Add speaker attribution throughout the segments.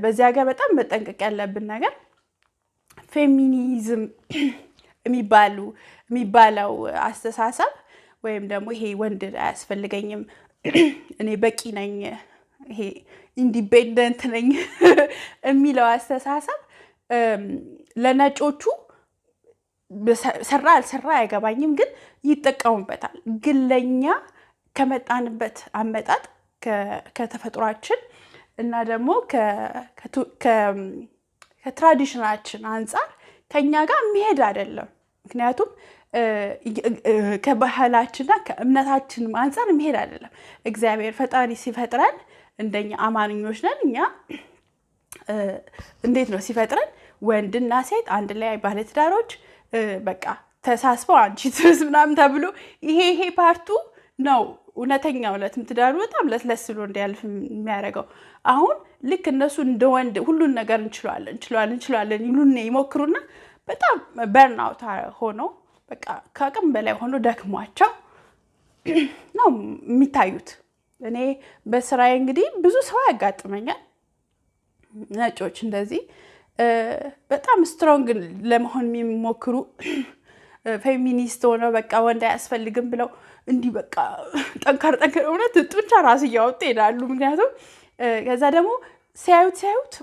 Speaker 1: በዚያ ጋር በጣም መጠንቀቅ ያለብን ነገር ፌሚኒዝም የሚባለው አስተሳሰብ ወይም ደግሞ ይሄ ወንድ አያስፈልገኝም እኔ በቂ ነኝ ይሄ ኢንዲፔንደንት ነኝ የሚለው አስተሳሰብ ለነጮቹ ሰራ አልሰራ አይገባኝም ግን ይጠቀሙበታል ግን ለኛ ከመጣንበት አመጣጥ ከተፈጥሯችን እና ደግሞ ከትራዲሽናችን አንፃር ከኛ ጋር የሚሄድ አይደለም ምክንያቱም ከባህላችንና ከእምነታችን አንፃር የሚሄድ አይደለም እግዚአብሔር ፈጣሪ ሲፈጥረን እንደኛ አማንኞች ነን እኛ እንዴት ነው ሲፈጥረን ወንድና ሴት አንድ ላይ ባለትዳሮች በቃ ተሳስበው አንቺ ትርስ ምናምን ተብሎ ይሄ ፓርቱ ነው እውነተኛው ለትዳሩ በጣም ለስለስሎ እንዲያልፍ የሚያደርገው አሁን ልክ እነሱ እንደ ወንድ ሁሉን ነገር እንችላለን ይሉን ይሞክሩና በጣም በርን አውት ሆኖ በቃ ከአቅም በላይ ሆኖ ደክሟቸው ነው የሚታዩት እኔ በስራዬ እንግዲህ ብዙ ሰው ያጋጥመኛል ነጮች እንደዚህ በጣም ስትሮንግ ለመሆን የሚሞክሩ ፌሚኒስት ሆነው በቃ ወንድ አያስፈልግም ብለው እንዲህ በቃ ጠንካራ እውነት ጡንቻ ራስ እያወጡ ይሄዳሉ ምክንያቱም ከዛ ደግሞ ሲያዩት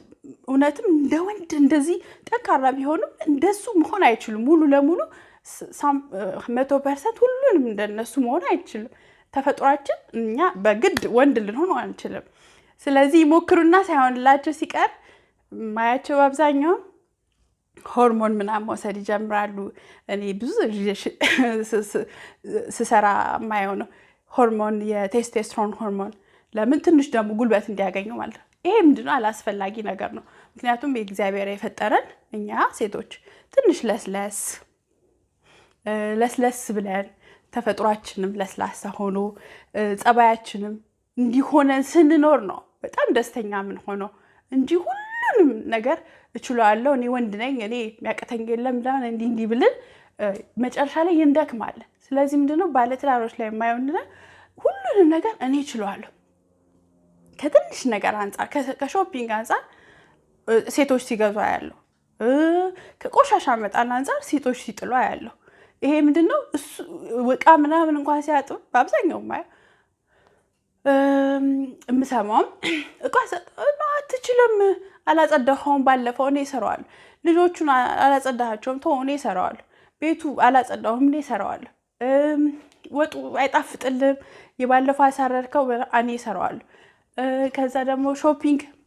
Speaker 1: እውነትም እንደ ወንድ እንደዚህ ጠንካራ ቢሆንም እንደሱ መሆን አይችሉም ሙሉ ለሙሉ 100% ሁሉንም እንደነሱ መሆን አይችልም ተፈጥሯችን እኛ በግድ ወንድ ልንሆን አንችልም ስለዚህ ሞክሩና ሳይሆንላቸው ሲቀር ማያቸው አብዛኛው ሆርሞን ምናምን መውሰድ ይጀምራሉ እኔ ብዙ ስሰራ ማየው ነው ሆርሞን የቴስቶስትሮን ሆርሞን ለምን ትንሽ ደግሞ ጉልበት እንዲያገኙ ማለት ነው ይሄ ምንድነው አላስፈላጊ ነገር ነው ምክንያቱም የእግዚአብሔር የፈጠረን እኛ ሴቶች ትንሽ ለስለስ ብለን ተፈጥሯችንም ለስላሳ ሆኖ ጸባያችንም እንዲሆነን ስንኖር ነው በጣም ደስተኛ ምን ሆኖ እንጂ ሁሉንም ነገር እችላለሁ እኔ ወንድ ነኝ እኔ የሚያቀተኝ የለም ዳን እንዲህ ብለን መጨረሻ ላይ እንደክማለን ስለዚህ ምንድነው ባለትዳሮች ላይ የማይሆንና ሁሉንም ነገር እኔ እችላለሁ ከትንሽ ነገር አንፃር ከሾፒንግ አንፃር ሴቶች ሲገዙ ያለው ከቆሻሻ መጣል አንፃር ሴቶች ሲጥሉ ያለው ይሄ ምንድነው ወቃ ምናምን እንኳን ሲያጥብ በአብዛኛው ማያ ምሰማም አትችልም አላጸዳኸውም ባለፈው እኔ እሰራዋለሁ ልጆቹን አላጸዳሃቸውም ተው እኔ እሰራዋለሁ ቤቱ አላጸዳሁም እኔ እሰራዋለሁ ወጡ አይጣፍጥልም የባለፈው አሳረርከው እኔ እሰራዋለሁ ከዛ ደግሞ ሾፒንግ